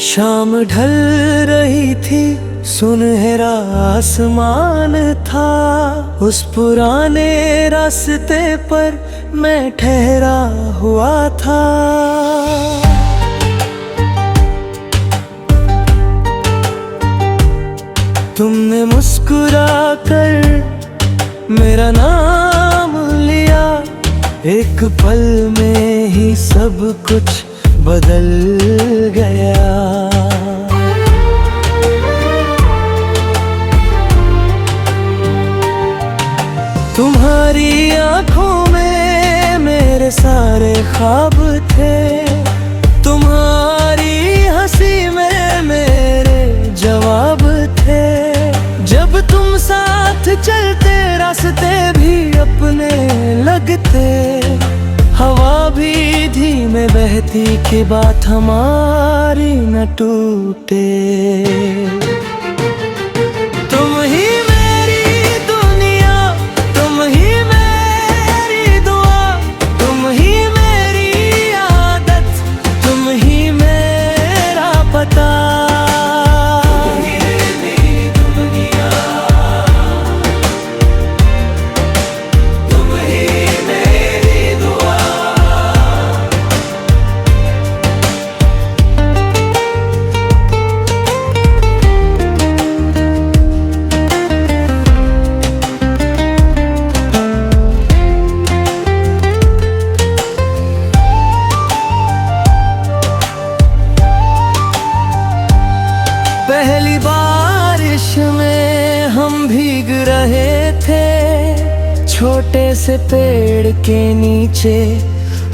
शाम ढल रही थी, सुनहरा आसमान था। उस पुराने रास्ते पर मैं ठहरा हुआ था। तुमने मुस्कुरा कर मेरा नाम लिया। एक पल में ही सब कुछ बदल गया। तुम्हारी आंखों में मेरे सारे ख्वाब थे। तुम्हारी हंसी में मेरे जवाब थे। जब तुम साथ चलते रास्ते भी अपने लगते। हवा भी धीमे बहती कि बात हमारी न टूटे। तुम ही मेरी दुनिया, तुम ही मेरी दुआ, तुम ही मेरी आदत, तुम ही मेरा पता। पहली बारिश में हम भीग रहे थे। छोटे से पेड़ के नीचे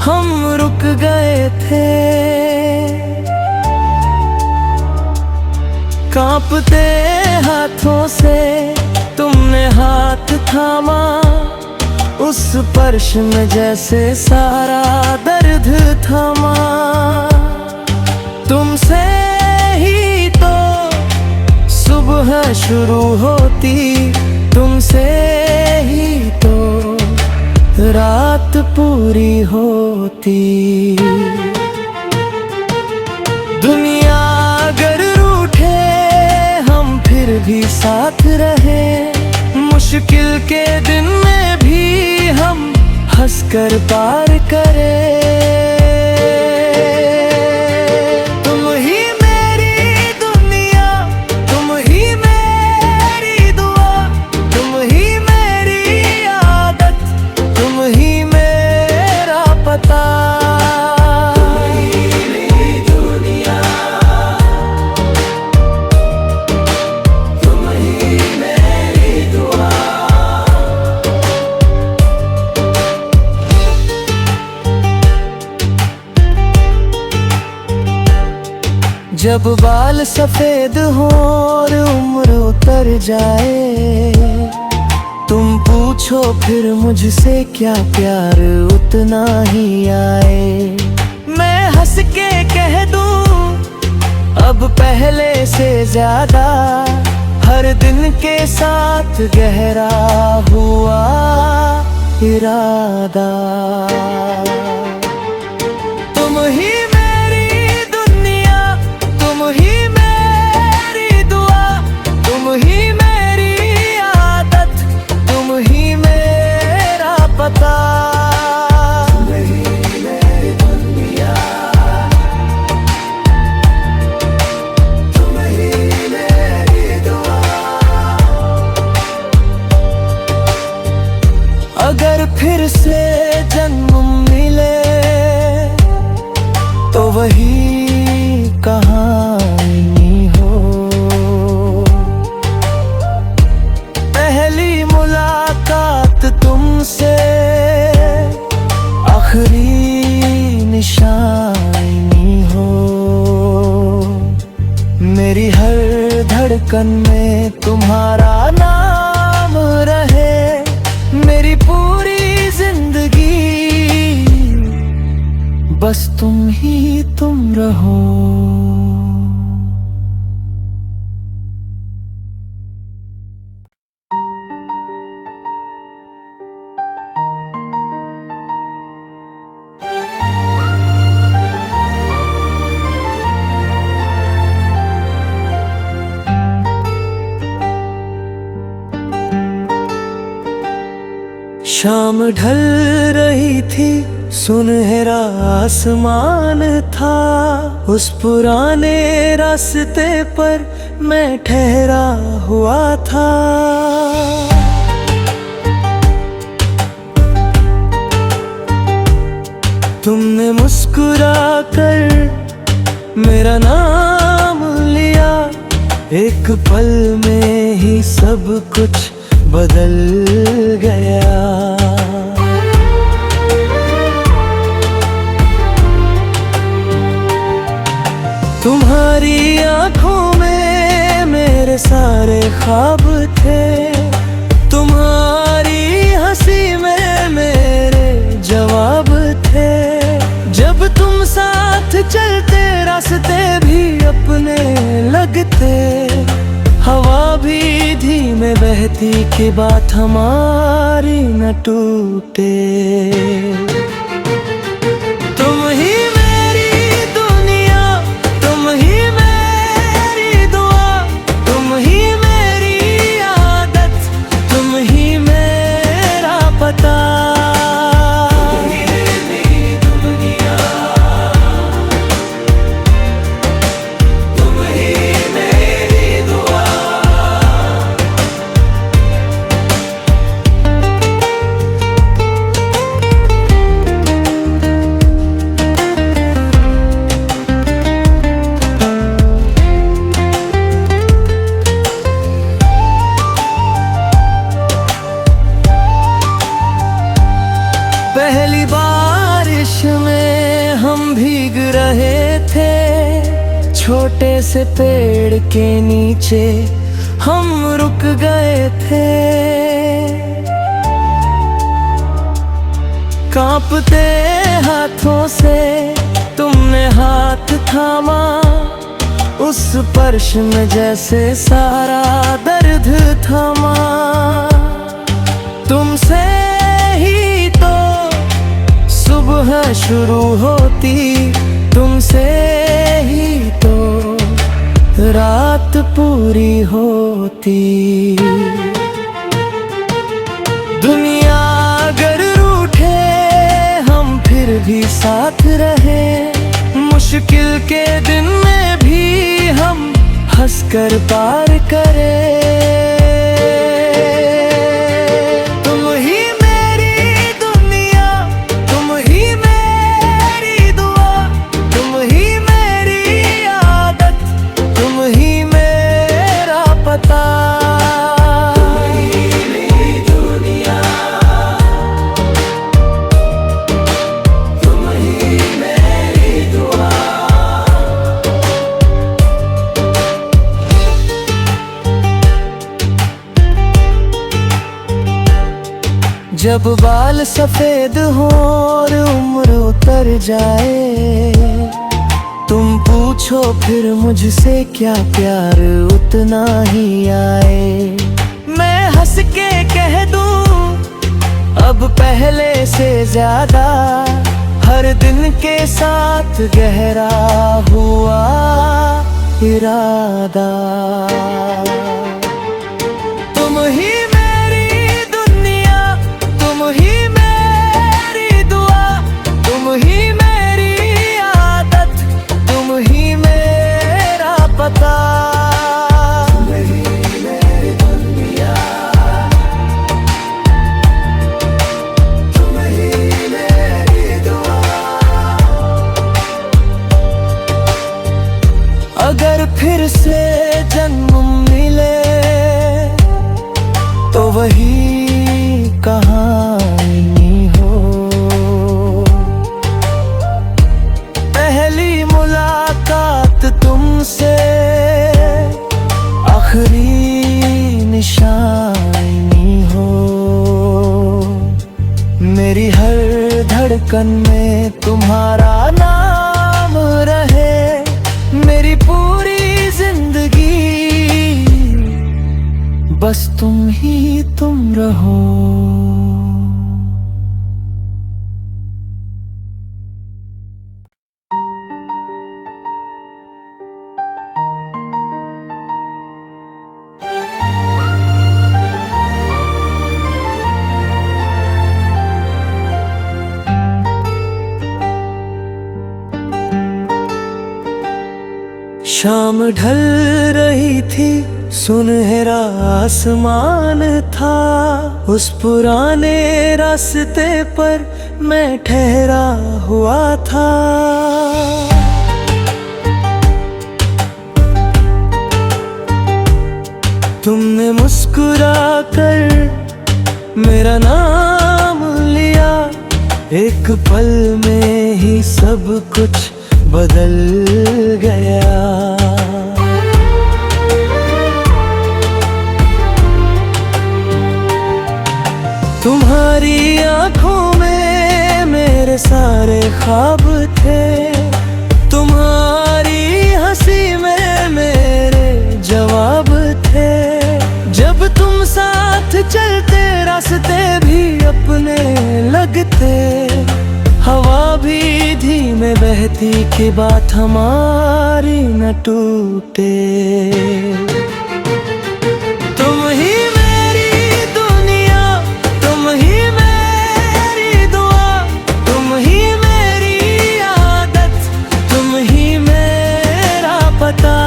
हम रुक गए थे। कांपते हाथों से तुमने हाथ थामा। उस स्पर्श में जैसे सारा दर्द थमा। तुमसे ही तो सुबह शुरू होती, तुमसे ही तो रात पूरी होती। दुनिया अगर रूठे हम फिर भी साथ रहे। मुश्किल के दिन में भी हम हंसकर पार करें। जब बाल सफेद हो और उम्र उतर जाए। तुम पूछो फिर मुझसे क्या प्यार उतना ही आए। मैं हंस के कह दूं अब पहले से ज्यादा। हर दिन के साथ गहरा हुआ इरादा। तुम ही अगर फिर से जन्म मिले तो वही कहानी हो। पहली मुलाकात तुमसे आखिरी निशानी हो। मेरी हर धड़कन में तुम्हारा नाम रहे। मेरी पूरी जिंदगी बस तुम ही तुम रहो। शाम ढल रही थी, सुनहरा आसमान था। उस पुराने रास्ते पर मैं ठहरा हुआ था। तुमने मुस्कुरा कर मेरा नाम लिया, एक पल में ही सब कुछ बदल गया। तुम्हारी आंखों में मेरे सारे ख्वाब थे, तुम्हारी हंसी में मेरे जवाब थे। जब तुम साथ चलते रास्ते भी अपने लगते, हवा भी धीमे बहती कि बात हमारी न टूटे। तुम ही मेरी दुनिया, तुम ही मेरी दुआ, तुम ही मेरी आदत, तुम ही मेरा पता। पहली बारिश में हम भीग रहे थे, छोटे से पेड़ के नीचे हम रुक गए थे। कांपते हाथों से तुमने हाथ थामा, उस स्पर्श में जैसे सारा दर्द थमा। तुमसे ही तो सुबह शुरू होती, तुमसे ही तो रात पूरी होती। दुनिया अगर रूठे हम फिर भी साथ रहे, मुश्किल के दिन में भी हम हंसकर पार करें। जब बाल सफेद हो और उम्र उतर जाए, तुम पूछो फिर मुझसे क्या प्यार उतना ही आए। मैं हंस के कह दूं अब पहले से ज्यादा, हर दिन के साथ गहरा हुआ इरादा। तुम ही अगर फिर से जन्म मिले तो वही कहानी हो। पहली मुलाकात तुमसे, आखिरी निशानी हो। मेरी हर धड़कन में तुम्हारा नाम रहे, मेरी पूरी जिंदगी बस तुम ही तुम रहो। शाम ढल रही थी, सुनहरा आसमान था। उस पुराने रास्ते पर मैं ठहरा हुआ था। तुमने मुस्कुरा कर मेरा नाम लिया, एक पल में ही सब कुछ बदल गया। तुम्हारी आंखों में मेरे सारे ख्वाब थे, तुम्हारी हंसी में मेरे जवाब थे। जब तुम साथ चलते रास्ते भी अपने लगते, हवा भी धीमे बहती कि बात हमारी न टूटे। तुम ही मेरी दुनिया, तुम ही मेरी दुआ, तुम ही मेरी आदत, तुम ही मेरा पता।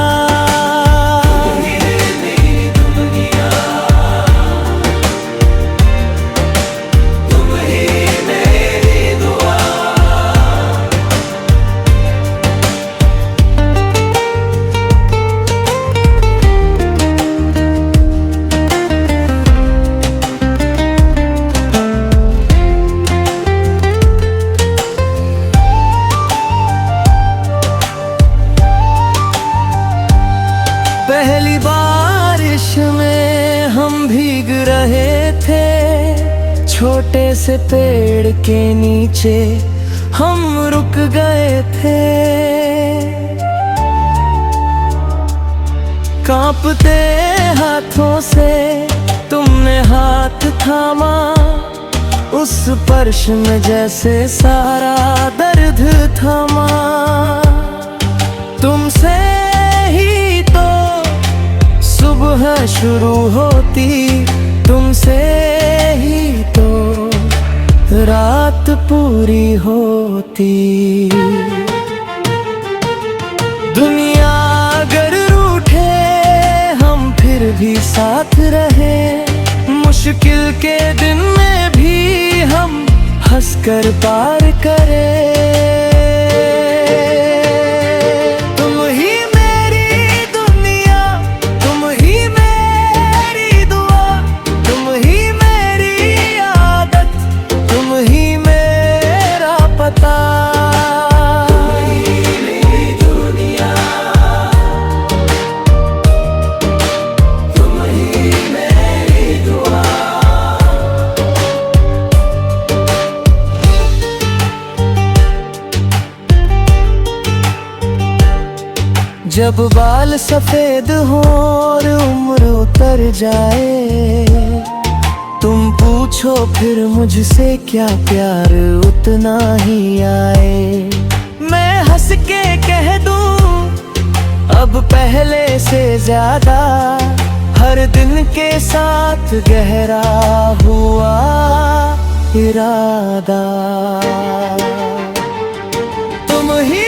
पहली बारिश में हम भीग रहे थे, छोटे से पेड़ के नीचे हम रुक गए थे। कांपते हाथों से तुमने हाथ थामा, उस स्पर्श में जैसे सारा दर्द थमा। तुमसे ही तो सुबह शुरू होती, तुमसे ही तो रात पूरी होती। दुनिया अगर रूठे हम फिर भी साथ रहे, मुश्किल के दिन में भी हम हंसकर पार करें। जब बाल सफेद हो और उम्र उतर जाए, तुम पूछो फिर मुझसे क्या प्यार उतना ही आए। मैं हंस के कह दूं अब पहले से ज्यादा, हर दिन के साथ गहरा हुआ इरादा। तुम ही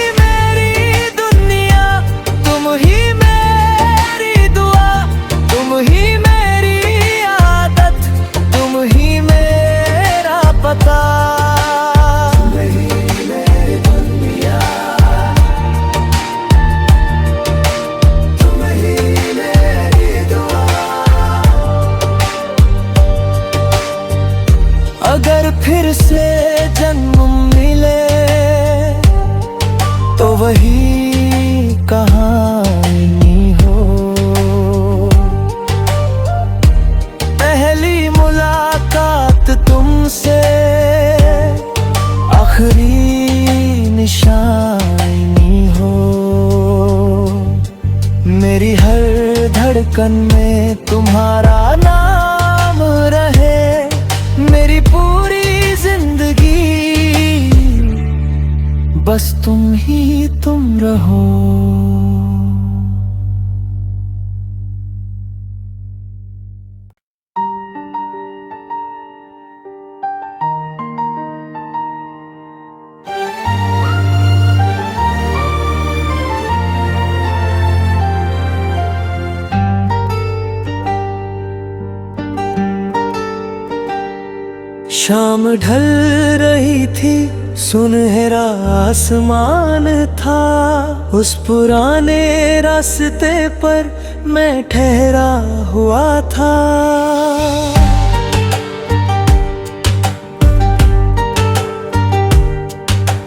अगर फिर से जन्म मिले तो वही कहानी हो। पहली मुलाकात तुमसे, आखिरी निशानी हो। मेरी हर धड़कन में तुम्हारा नाम रहे, मेरी पूरी जिंदगी बस तुम ही तुम रहो। शाम ढल रही थी, सुनहरा आसमान था। उस पुराने रास्ते पर मैं ठहरा हुआ था।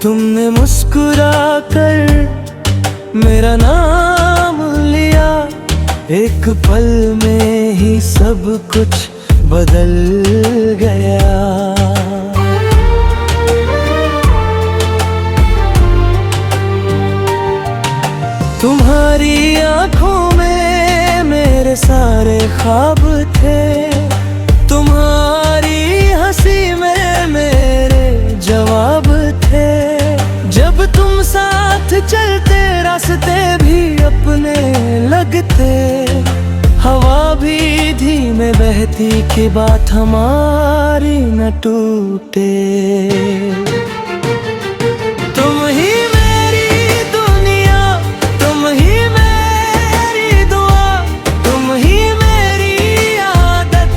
तुमने मुस्कुरा कर मेरा नाम लिया, एक पल में ही सब कुछ बदल गया। तुम्हारी आंखों में मेरे सारे ख्वाब थे, तुम्हारी हंसी में मेरे जवाब थे। जब तुम साथ चलते रास्ते भी अपने लगते, हवा भी धीमे बहती कि बात हमारी न टूटे। तुम ही मेरी दुनिया, तुम ही मेरी दुआ, तुम ही मेरी आदत,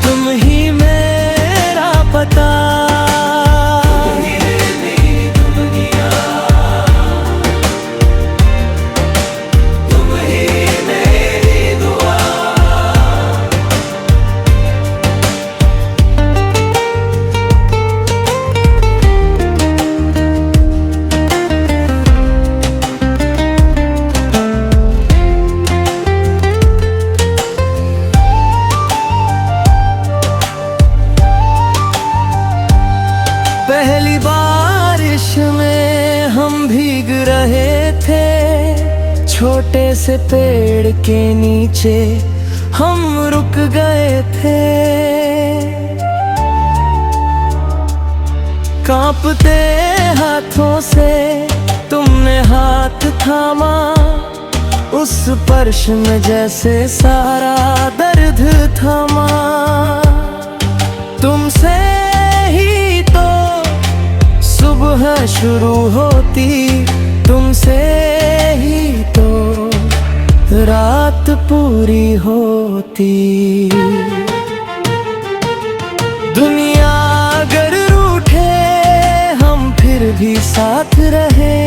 तुम ही मेरा पता। पहली बारिश में हम भीग रहे थे, छोटे से पेड़ के नीचे हम रुक गए थे। कांपते हाथों से तुमने हाथ थामा, उस स्पर्श में जैसे सारा दर्द थमा। तुमसे ही तो सुबह शुरू होती, तुमसे ही तो रात पूरी होती। दुनिया अगर रूठे हम फिर भी साथ रहे,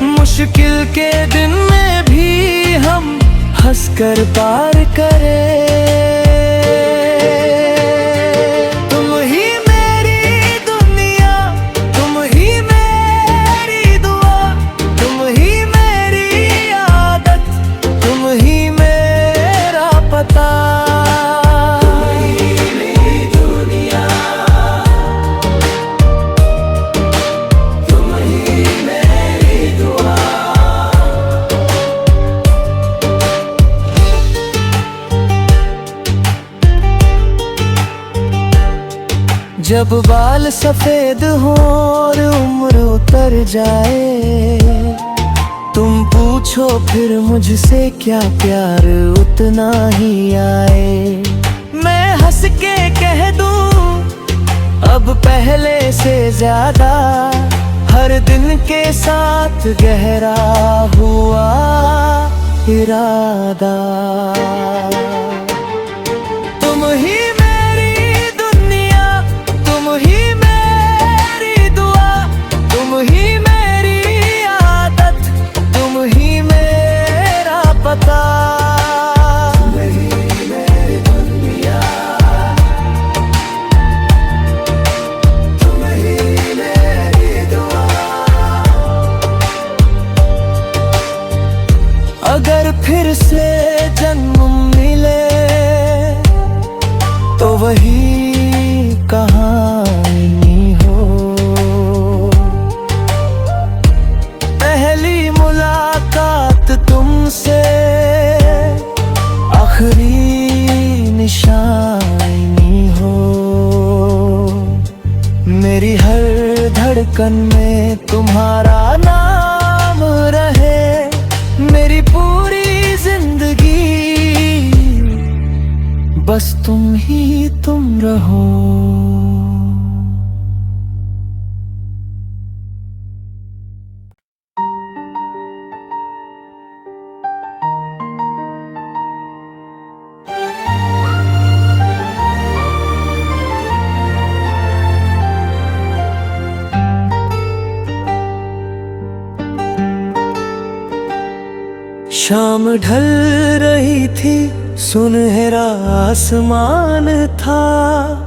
मुश्किल के दिन में भी हम हंसकर पार करें। जब बाल सफेद हो और उम्र उतर जाए, तुम पूछो फिर मुझसे क्या प्यार उतना ही आए। मैं हंस के कह दूं अब पहले से ज्यादा, हर दिन के साथ गहरा हुआ इरादा। तुम ही अगर फिर से जन्म मिले तो वही कहानी हो। पहली मुलाकात तुमसे, आखिरी निशानी हो। मेरी हर धड़कन में तुम्हारा नाम रहे, मेरी पूरी जिंदगी बस तुम ही तुम रहो। शाम ढल रही थी, सुनहरा आसमान था।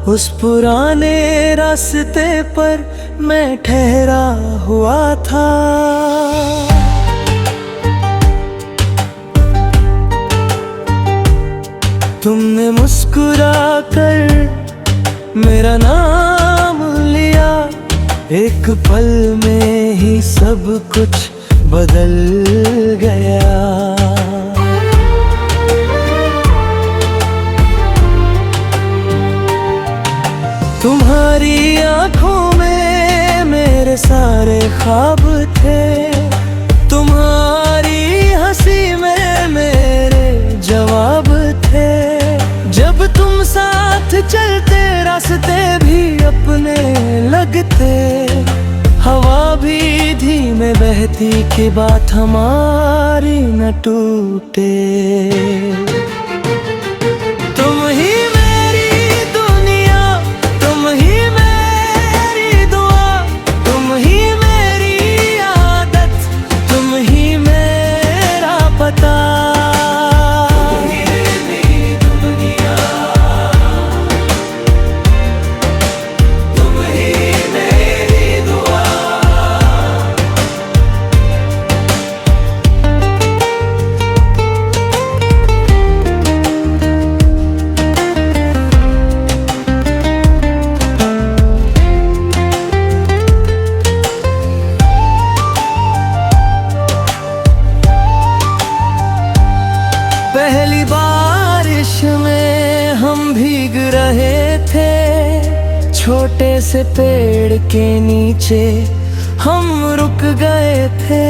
उस पुराने रास्ते पर मैं ठहरा हुआ था। तुमने मुस्कुरा कर मेरा नाम लिया। एक पल में ही सब कुछ बदल गया। तुम्हारी आंखों में मेरे सारे ख्वाब थे। तुम्हारी हंसी में मेरे जवाब थे। जब तुम साथ चलते रास्ते भी अपने लगते। हवा भी धीमे बहती कि बात हमारी न टूटे। तुम ही मेरी दुनिया, तुम ही मेरी दुआ, तुम ही मेरी आदत, तुम ही मेरा पता। पहली बारिश में हम भीग रहे थे। छोटे से पेड़ के नीचे हम रुक गए थे।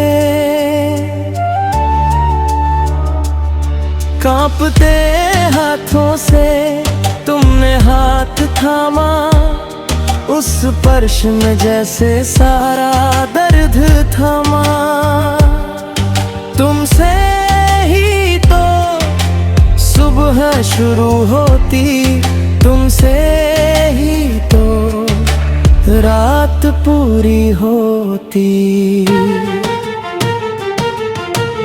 कांपते हाथों से तुमने हाथ थामा। उस स्पर्श में जैसे सारा दर्द थमा। तुमसे ही तो सुबह शुरू होती, तुमसे ही तो रात पूरी होती।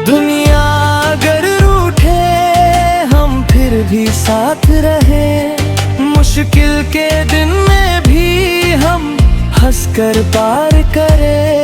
दुनिया अगर रूठे हम फिर भी साथ रहे। मुश्किल के दिन में भी हम हंसकर पार करें।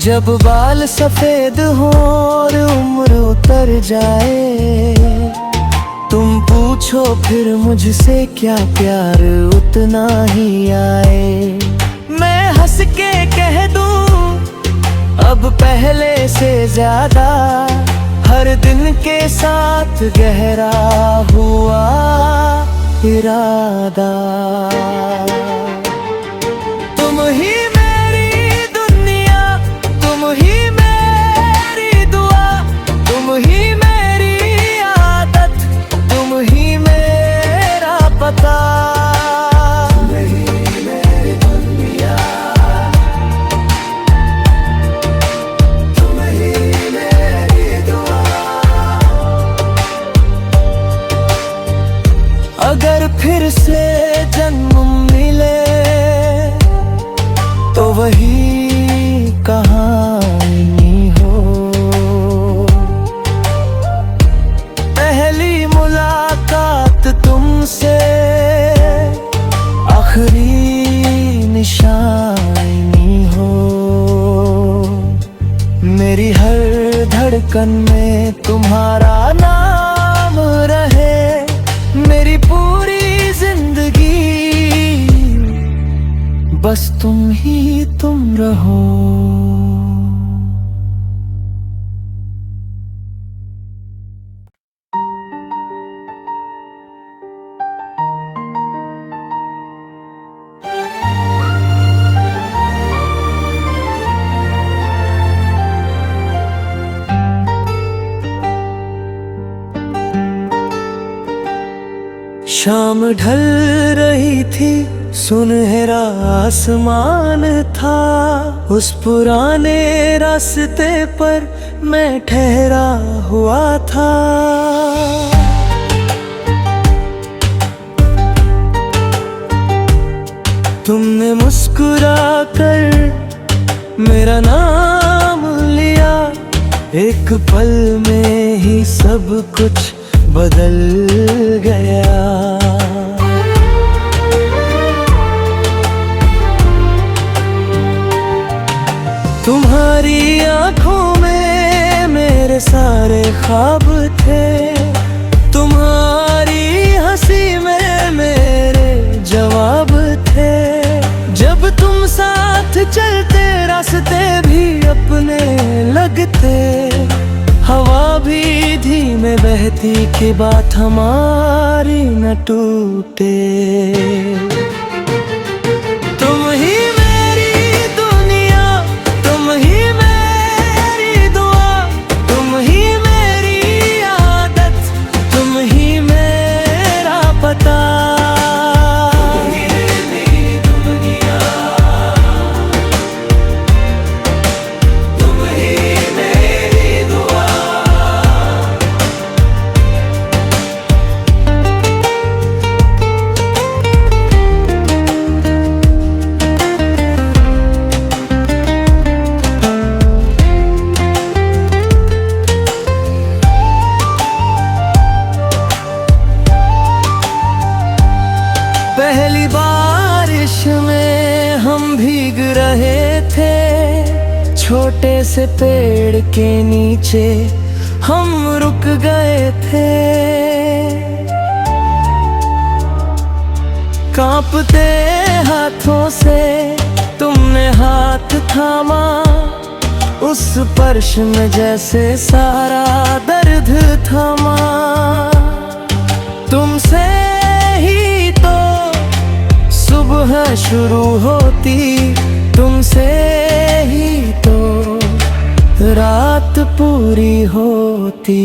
जब बाल सफेद हो और उम्र उतर जाए। तुम पूछो फिर मुझसे क्या प्यार उतना ही आए। मैं हंस के कह दूं अब पहले से ज्यादा। हर दिन के साथ गहरा हुआ इरादा। तुम ही अगर फिर से जन्म मिले तो वही कहानी हो। पहली मुलाकात तुमसे आखिरी निशानी हो। मेरी हर धड़कन में तुम्हारा नाम रहे। मेरी पूरी जिंदगी बस तुम ही तुम रहो। शाम ढल रही थी, सुनहरा आसमान था। उस पुराने रास्ते पर मैं ठहरा हुआ था। तुमने मुस्कुरा कर मेरा नाम लिया, एक पल में ही सब कुछ बदल गया। तुम्हारी आंखों में मेरे सारे ख्वाब थे, तुम्हारी हंसी में मेरे जवाब थे। जब तुम साथ चलते रास्ते भी अपने लगते, हवा भी धीमे बहती कि बात हमारी न टूटे। तुम ही मेरी दुनिया, तुम ही मेरी दुआ, तुम ही मेरी आदत, तुम ही मेरा पता। पहली बारिश में हम भीग रहे थे, छोटे से पेड़ के नीचे हम रुक गए थे। कांपते हाथों से तुमने हाथ थामा, उस स्पर्श में जैसे सारा दर्द थमा। तुमसे ही तो सुबह शुरू होती, तुमसे ही तो रात पूरी होती।